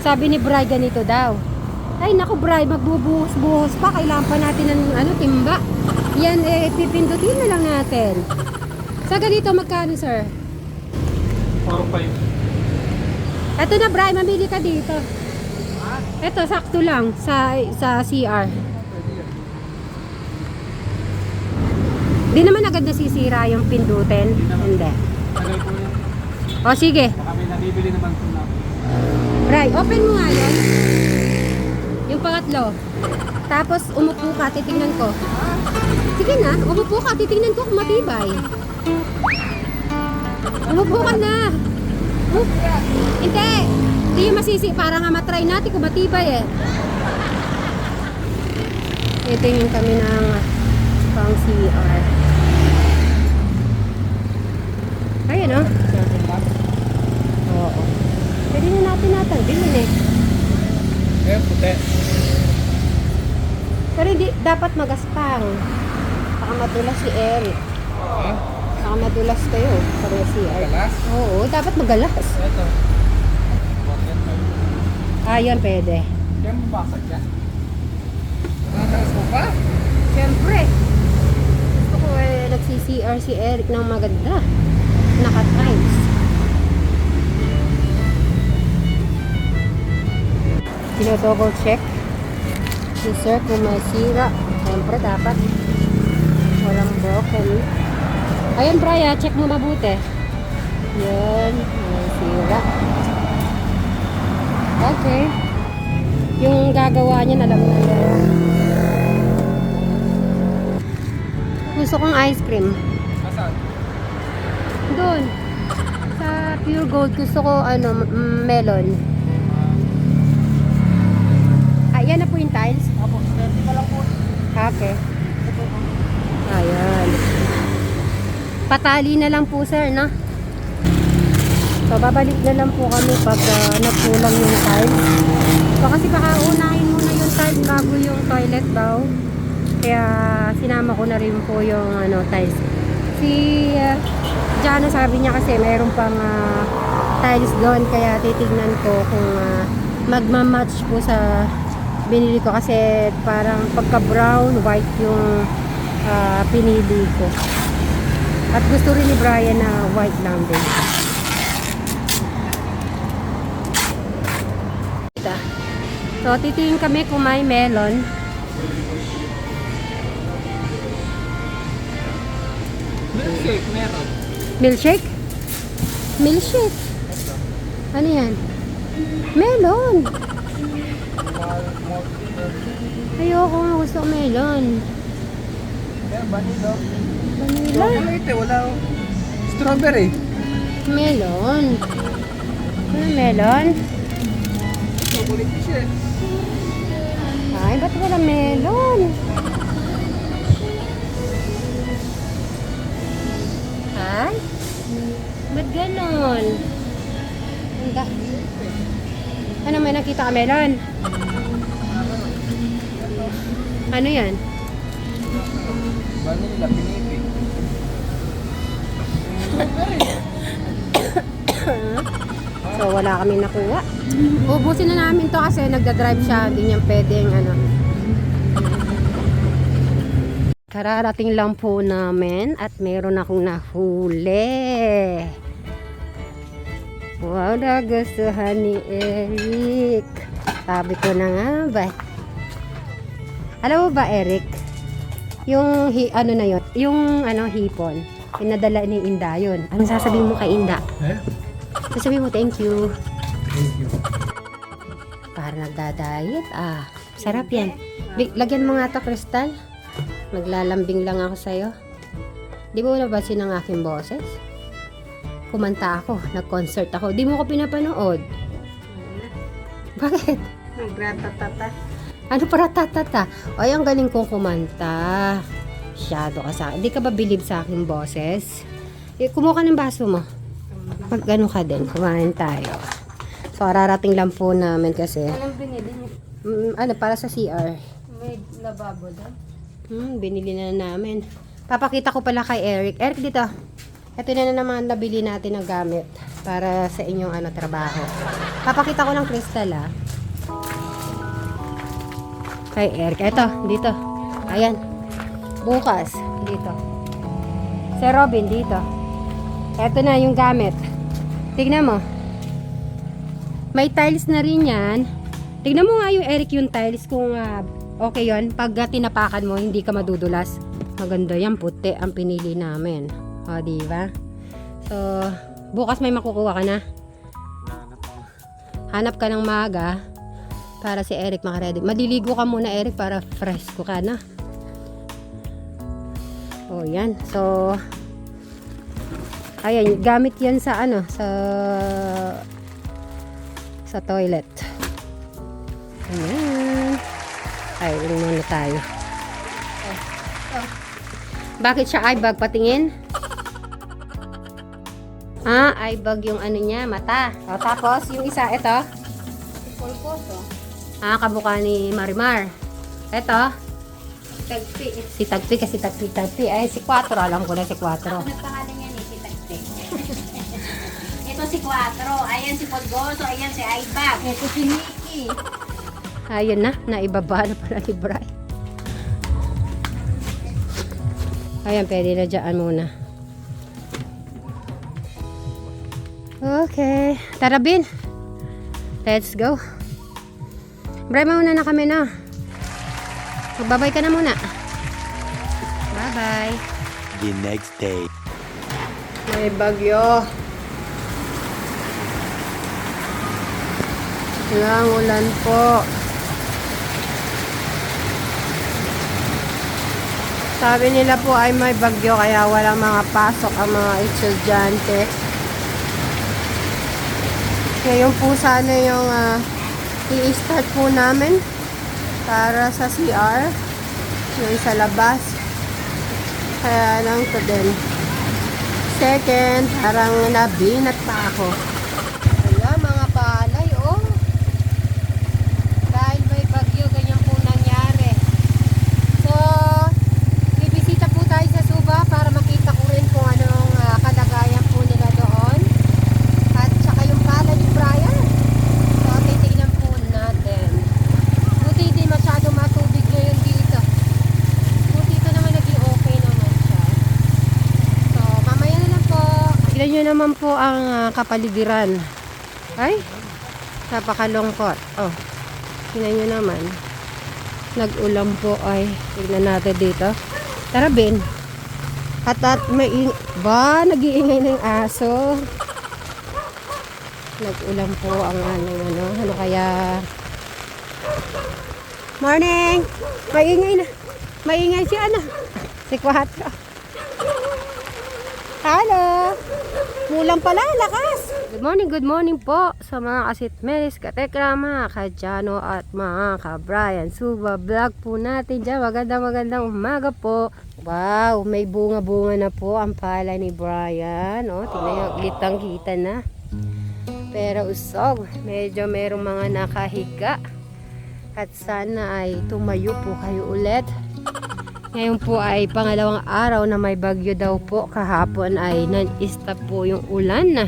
Sabi ni Bri, ganito daw. Ay, naku Bri, magbubuhos-buhos pa. Kailangan pa natin ng timba. Yan, pipindutin na lang natin. Sa ganito, magkano, sir? 4-5. Eto na, Bri, mamili ka dito. Eto, sakto lang sa CR. Di naman agad nasisira yung pindutin. Hindi. Tagal po yun. O, sige. Baka may nabibili naman po na. Bri, open mo nga yun. Yung pangatlo. Tapos, umupo ka, titingnan ko. Sige na, umupo ka, titingnan ko kung matibay. Umupo ka na. Hindi. Hindi yung masisi. Para nga matry natin kung matibay eh. Titingin kami ng pang CR. Ayun o. Oo. Pwede na natin natanggalin eh. Eh, puti. Pero hindi, dapat magaspang. Baka madulas si Eric. Ha? Baka madulas kayo sa CR. Magalas? Oo, dapat magalas. Ito. Ayan, pwede. Kaya mabasag yan. Nakataas mo pa? Siyempre. Gusto ko nagsi-CR si Eric ng maganda. Naka-times. Dino-double check. Si sir kung masira. Siyempre dapat walang broken. Ayan, Braya, check mo mabuti. Yan, masira. Okay. Yung gagawa niya, alam na yan. Gusto kong ice cream. Nasaan? Doon. Sa Pure Gold, gusto ko melon. Yan na po yung tiles. Apo, 30 pa lang po. Okay. Ayan. Patali na lang po, sir, no? So, babalik na lang po kami pag nagkulang yung tiles. So, kasi baka unahin muna yung tiles bago yung toilet daw. Kaya, sinama ko na rin po yung tiles. Si Jana sabi niya kasi mayroon pang tiles doon. Kaya, titignan ko kung magmamatch po sa binili ko kasi parang pagka brown, white yung pinili ko. At gusto rin ni Brian na white lang din. So, titingin kami kung may melon. Milkshake, meron. Milkshake? Milkshake? Ano yan? Melon! Ayoko nga, gusto ko melon. Meron, vanilla. Vanilla? Chocolate eh, wala. Strawberry. Melon. Ano melon? Chocolate siya eh. Ay, ba't wala melon? Ay? Ba't ganon? Anda. Ano, may nakita ka melon? Ano yan? Vanilla, pinipig. So, wala kami nakuha. Ubusin na namin to kasi nagda-drive siya. Hindi niya pwedeng Kararating lang po namin at meron akong nahuli. Wow, nagustuhan ni Eric. Sabi ko na nga ba. Alam mo ba, Eric? Yung na yun, yung hipon, pinadala ni Inda yun. Anong sasabihin mo kay Inda? Eh? Sasabihin mo, thank you. Thank you. Para nagda-diet. Sarap yan. Lagyan mo nga to, Crystal. Maglalambing lang ako sa'yo. Di mo nabasin ang aking boses? Kumanta ako, nag-concert ako. Di mo ko pinapanood. Bakit? Nagratata. Ano para tatata? Ay, ang galing kong kumanta. Masyado ka sa akin. Di ka ba believe sa aking boses? Kumuha ka ng baso mo. Mag-ano ka din. Kumain tayo. So, ararating lang po namin kasi. Anong binili niyo? Para sa CR. May lababo doon? Binili na namin. Papakita ko pala kay Eric. Eric, dito. Ito na naman nabili natin ng gamit para sa inyong trabaho. Papakita ko lang Crystal kay Eric. Ito, dito. Ayan. Bukas, dito. Si Robin, dito. Ito na yung gamit. Tignan mo. May tiles na rin yan. Tignan mo nga yung Eric yung tiles kung okay yun. Pag tinapakan mo, hindi ka madudulas. Maganda yan, puti ang pinili namin. O, diba? So, bukas may makukuha ka na. Hanap ka ng maaga para si Eric makaredy. Maliligo ka muna, Eric, para fresco ka na. O, yan. So, ayan, gamit yan sa sa toilet. Ayan. Ay, uling muna tayo. Bakit siya eye bag? Patingin? Eye bag yung niya, mata. O, tapos, yung isa, ito. Pulposo. Kamukha ni Marimar. Ito. Tagpi. Si Tagpi, kasi Tagpi. Ay, si 4. Alam ko na si 4. Ako nagpangalan niya si Tagpi. Ito si Cuatro. Ayan si Polgoso. Ayan si Aibag. Ito si Nikki. Ayun na, naibaba na pala ni Bri. Ayan, pwede na dyan muna. Okay. Tara, Bin. Let's go. Bri, mauna na kami na. Magbabay ka na muna. Bye-bye. The next day. May bagyo. Walang ulan po. Sabi nila po ay may bagyo kaya walang mga pasok ang mga estudyante. Ngayon po sana yung i-start po namin para sa CR. Yung sa labas. Kaya lang to din. Second, parang nabinat pa ako. Wala, mga palay, oh. Dahil may bagyo, ganyan po nangyari. So, bibisita po tayo sa Suba para makita ko rin kung anong kalagayan po nila doon. At saka yung palay ni Brian. So, titignan po natin. Buti hindi masyado matubig ngayon dito. Buti ito naman naging okay naman siya. So, mamaya na lang po. Tignan nyo naman po ang kapaligiran. Ay, napakalungkot. Oh, tignan nyo naman. Nag-ulam po ay. Tignan natin dito. Tara, Ben. At may nag-iingay na yung aso. Nag-ulam po ang ano kaya. Morning! Maingay na. Maingay si si 4. Hello! Mulang pala, lakas! Good morning po sa mga kasitmeris, katekra, mga kadyano at mga ka-Brian Suba vlog po natin dyan. Magandang umaga po. Wow, may bunga-bunga na po ang pala ni Brian. O, tingnan nyo, kitang-kita na. Pero usog, medyo merong mga nakahiga. At sana ay tumayo po kayo ulit. Ngayon po ay pangalawang araw na may bagyo daw po. Kahapon ay non-stop po yung ulan na.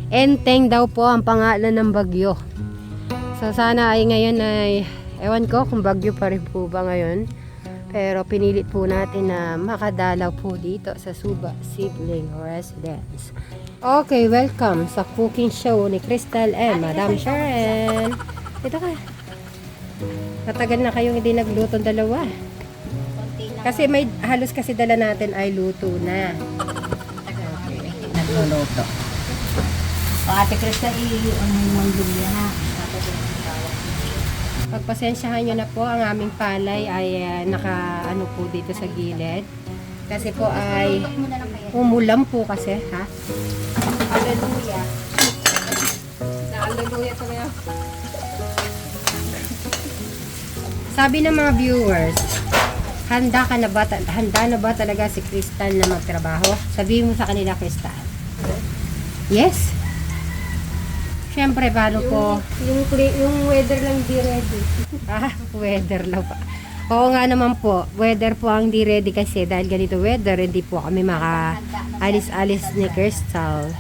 Enteng daw po ang pangalan ng bagyo. So sana ay ngayon ay, ewan ko kung bagyo pa rin po ba ngayon. Pero pinilit po natin na makadalaw po dito sa Suba Sibling Residence. Okay, welcome sa cooking show ni Crystal and Madam Cheryl. Dito ka. Natagal na kayong hindi nagluto dalawa. Kasi may halos kasi dala natin ay luto na. Okay. Nagluluto. O Ate Krista, ano yung luya ha? Pagpasensyahan nyo na po, ang aming palay ay naka po dito sa gilid. Kasi po ay umulam po kasi, ha? Hallelujah. Hallelujah to ngayon. Sabi ng mga viewers, handa na ba talaga si Crystal na magtrabaho? Sabihin mo sa kanila, Crystal. Yes. Siyempre, paano po? Yung weather lang di ready. Weather lang pa. Oo nga naman po, weather po ang di ready kasi dahil ganito weather, hindi po kami maka-alis-alis ni Crystal.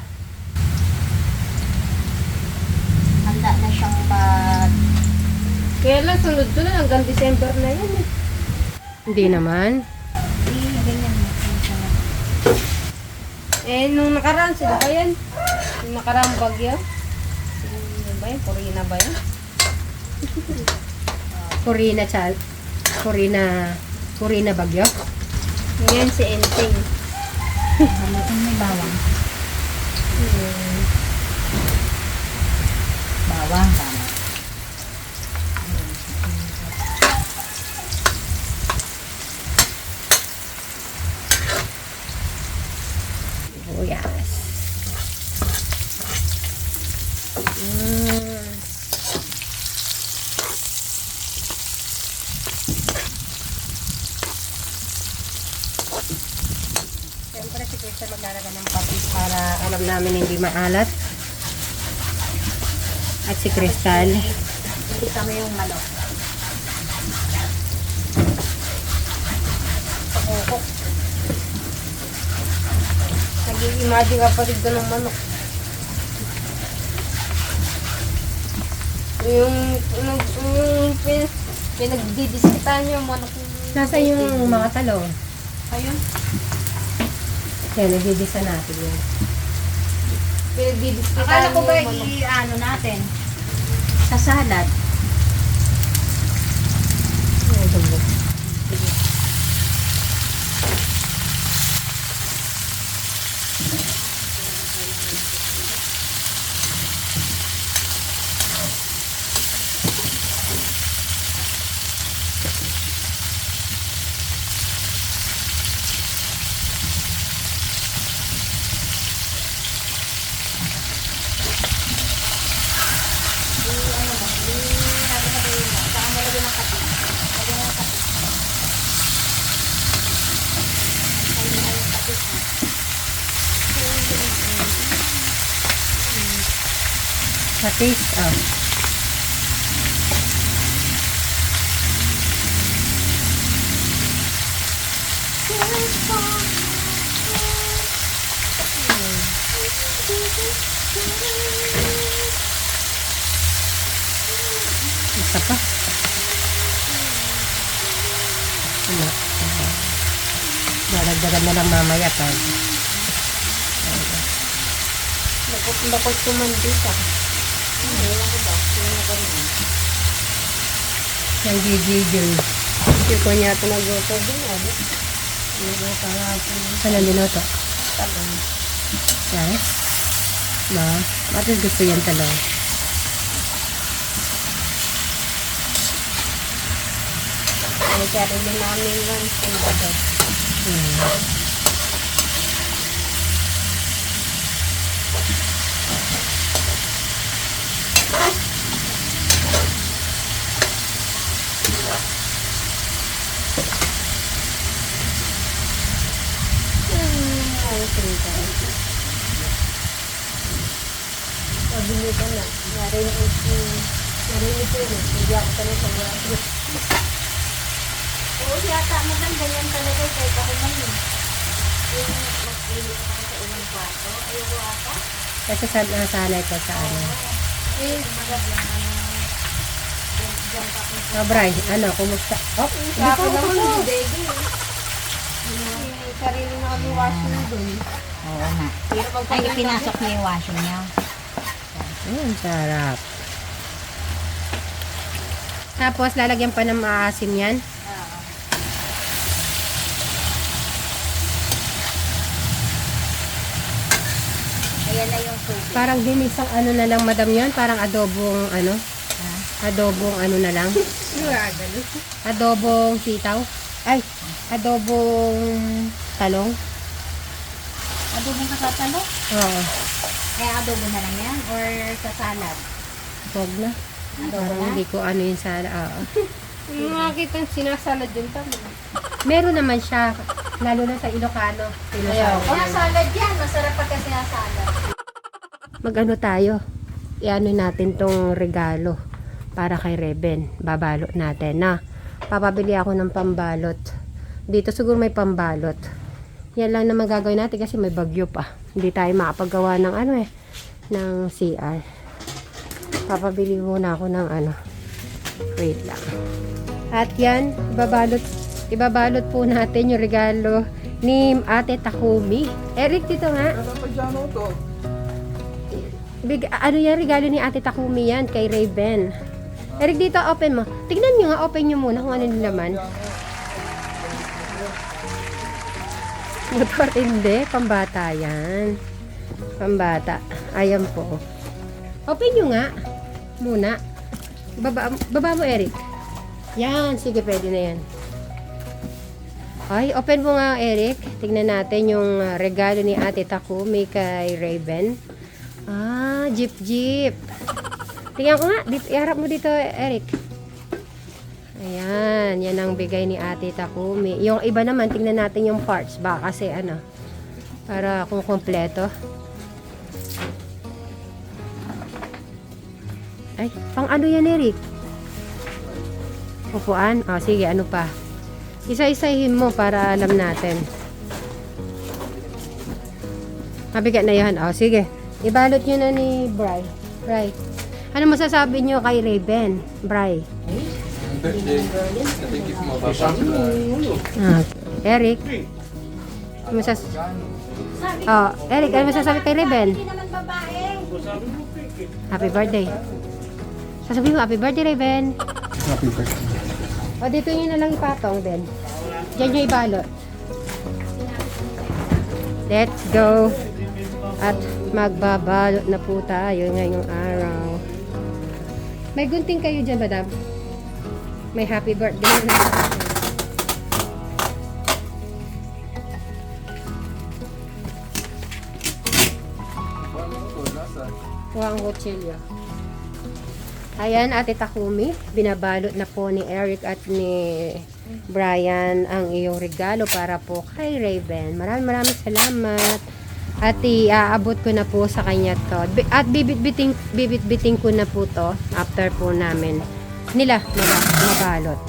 Handa na siyang mag... Kaya lang, sunod ko na hanggang December na yan eh. Hindi naman. Ganyan. Eh, nung nakaraan, sila ba yan? Nung nakaraang bagyo? Ano ba yan? Corina ba yan? Corina, child. Corina bagyo. Ngayon si Enting. Hamatin may bawang. Bawang, tama. Oh, yes. Siyempre si Crystal maglalagay ng patis para alam namin hindi maalat. At si Crystal, Hindi kami yung manok. Nag-i-imagine ka pa rin doon ng manok. Yung pinagdidiskitan yung manok. nasa yung mga talong. Ayun. Yan, nagdidisa natin yan. Pinagdidiskitan Akala ko ba yung manok. i-ano natin? Sa salad. Patis, oh. Isa pa. Ano? Dadagdagan na lang mamaya pa. Lakot kumandita. Yung gigigil. Hindi ko niya ito nagluto din. Ano niloto? Yan. Ma, bakit gusto yan talong? Ay, kaya rin namin lang sa bagay. Sabi niyo ka na, narinig ko yun. Hindi ako tanong sa mga group. Oo, yata maganda yan talaga kahit ako man yun. Yung mag-ilit ako sa unang kwarto. Ayoko ata. Kasi nasanay ko sa ano. Eh, maganda Diyan pa kung Oh, Bray, ano, kumusta? Oh, Sa akin naman, hindi. May sarili na kami washing doon. Oo nga. Ay, pinasok niya yung washing niya. Sarap. Tapos, lalagyan pa ng maasim yan. Oo. Ayan na yung tubig. Parang ginisang ano na lang, madam yun. Parang adobong, ano? Adobong ano na lang. Adobong sitaw. Ay, adobong talong. Adobong kasatalo? Oo. Eh, adobo na lang yan? Or sa salad? Huwag na. Parang hindi ko ano yun sa... oo. Yung makakita sinasalad yung tama. Meron naman siya. Lalo na sa Ilocano. Ayaw. Kaya salad yan. Masarap pagka sinasalad. Mag-ano tayo? Iano natin tong regalo para kay Reben. Babalot natin na. Papabili ako ng pambalot. Dito siguro may pambalot. Yan lang naman gagawin natin kasi may bagyo pa. Hindi tayo makapagawa ng ng CR. Papabili muna ako ng wait lang. At yan, ibabalot po natin yung regalo ni Ate Takumi. Eric, dito nga. Ano yan, regalo ni Ate Takumi yan kay Raven. Eric, dito, open mo. Tignan nyo nga, open nyo muna kung ano yung laman. Motor, hindi. Pambata yan. Pambata. Ayan po. Open nyo nga. Muna. Baba mo, Eric. Yan. Sige, pwede na yan. Ay, open mo nga, Eric. Tignan natin yung regalo ni Ate Takumi kay Raven. Ah, jeep. Tingnan ko nga. Iharap mo dito, Eric. Ayan. Yan ang bigay ni Ate Takumi. Yung iba naman, tingnan natin yung parts ba? Kasi para kung kompleto. Ay, pang ano yan, Eric? Upuan? O, sige, ano pa? Isa-isahin mo para alam natin. Mabigat na yan. O, sige. Ibalot nyo na ni Bri. Ano masasabi nyo kay Raven? Bri. Eric. Eric, ano masasabi kay Raven? Hindi naman babae. Happy birthday. Sasabihin mo, happy birthday, Raven. Happy birthday. O, dito nyo na lang ipatong din. Diyan nyo ibalot. Let's go. At magbabalot na po tayo ngayong araw. May gunting kayo dyan, madam? May happy birthday na. Ang kutsilyo. Ayan, Ate Takumi, binabalot na po ni Eric at ni Brian ang iyong regalo para po kay Raven. Maraming salamat. At iaabot ko na po sa kanya to. At bibit-biting ko na po to after po namin nila mabalot.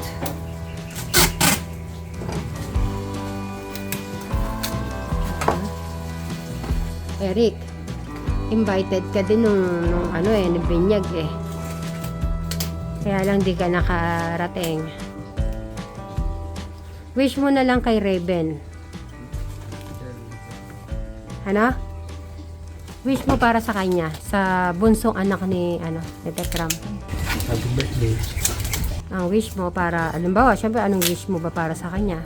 Eric, invited ka din nung ni Binyag eh. Kaya lang di ka nakarating. Wish mo na lang kay Raven. Ano? Wish mo para sa kanya, sa bunsong anak ni Tekram. Happy birthday. Ang wish mo para, alimbawa, syempre anong wish mo ba para sa kanya?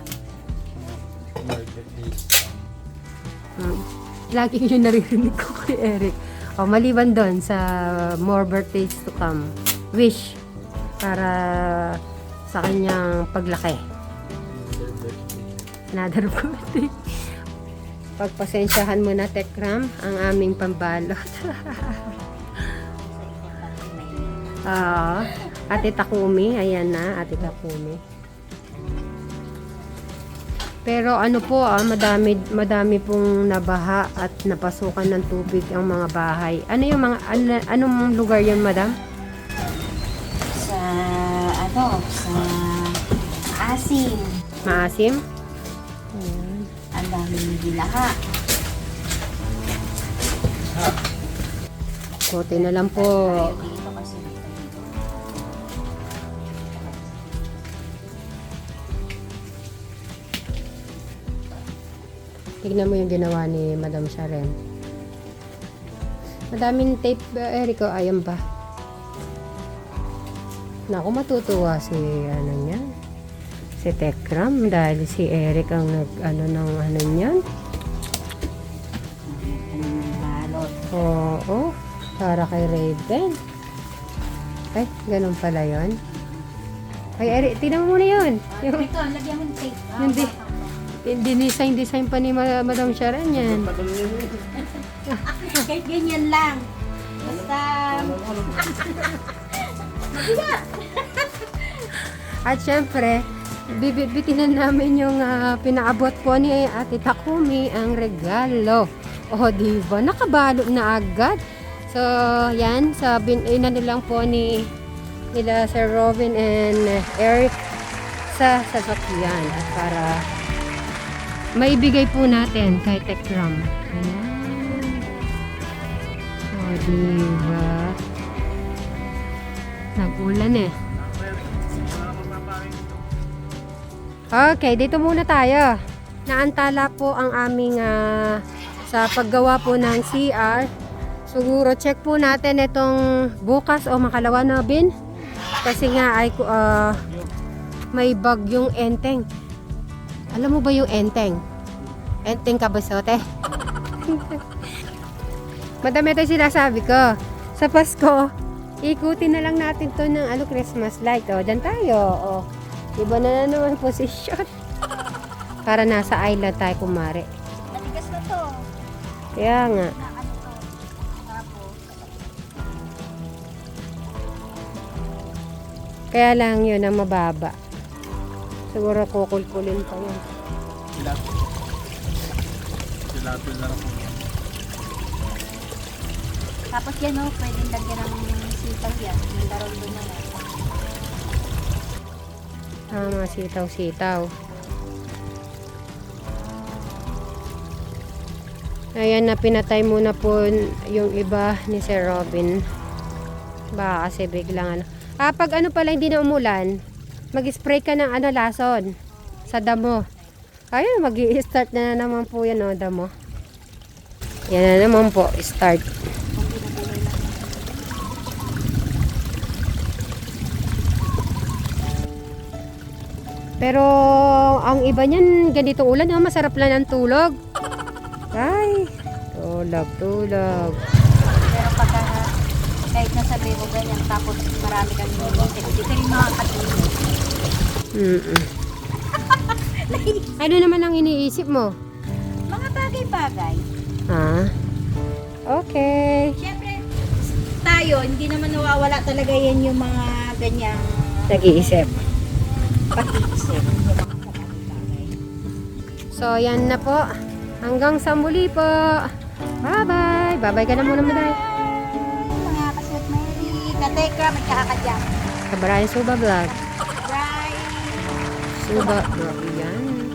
Lagi yun naririnig ko kay Eric. O, maliban doon sa more birthdays to come. Wish para sa kanyang paglaki. Another birthday. Pagpasensyahan mo na, Tekram, ang aming pambalot. Ate Takumi, ayan na, Ate Takumi. Pero madami pong nabaha at napasukan ng tubig ang mga bahay. Anong lugar yun, madam? Sa Maasim. Maasim? Ang daming gilaha. Kote na lang po. Dito kasi dito. Tignan mo yung ginawa ni Madam Sharon. Madaming tape, Erico. Ayan ba? Naku, matutuwa si si Tekram dahil si Eric ang ng niyan. Balot. Oo, para kay Raven. Ay, ganun pala yun. Ay, Eric, tignan mo muna yun. Ito, lagyan mo ng tape. Hindi design pa ni Madam Sharon yan. Kahit ganyan lang. Basta... Mabigat! At syempre, bibitinan namin yung pinaabot po ni Ate Takumi ang regalo. O, diba? Nakabalo na agad. So, yan. Inano lang po nila Sir Robin and Eric sa sasakyan para maibigay po natin kay Tekram. Ayan. O, diba? Nag-ulan eh. Okay, dito muna tayo. Naantala po ang aming sa paggawa po ng CR. Siguro check po natin itong bukas o makalawa na bin. Kasi nga ay may bagyong enteng. Alam mo ba yung enteng? Enteng kabasote? Madami ito sinasabi ko. Sa Pasko, ikutin na lang natin to ng Christmas light. O, dyan tayo. O, iba na naman posisyon. Para nasa island tayo kumari. Matigas na to. Kaya nga. Ano to? Tapos, Kaya lang yun ang mababa. Siguro kukulkulin pa yun. Tilapil na lang po. tapos yan o, pwedeng lagyan ng sitaw yan. Yung darong doon na yan. Mga sitaw-sitaw. Ayan na, pinatay muna po yung iba ni Sir Robin. Baka kasi biglang pag pala hindi na umulan, mag-spray ka ng lason sa damo. Ayun, mag-i-start na naman po yan damo. Yan na naman po, start. Pero ang iba niyan, ganito ulan, masarap lang ang tulog. Ay, tulog. Pero pagka kahit nasabi mo ganyan, tapos marami kang niluntik, hindi ka rin makakatulog. Ano naman ang iniisip mo? Mga bagay-bagay. Okay. Siyempre, tayo, hindi naman nawawala talaga yan yung mga ganyang Nag-iisip. pag-iisip. Yung mga bagay-bagay. So, yan na po. Hanggang sa muli po. Bye-bye. Bye-bye ka na muna, Maday. Mga kasut Mary, ka-Tekram at kakadyak. Kabaraya Suba Vlog. Right. Suba Vlog. Yan.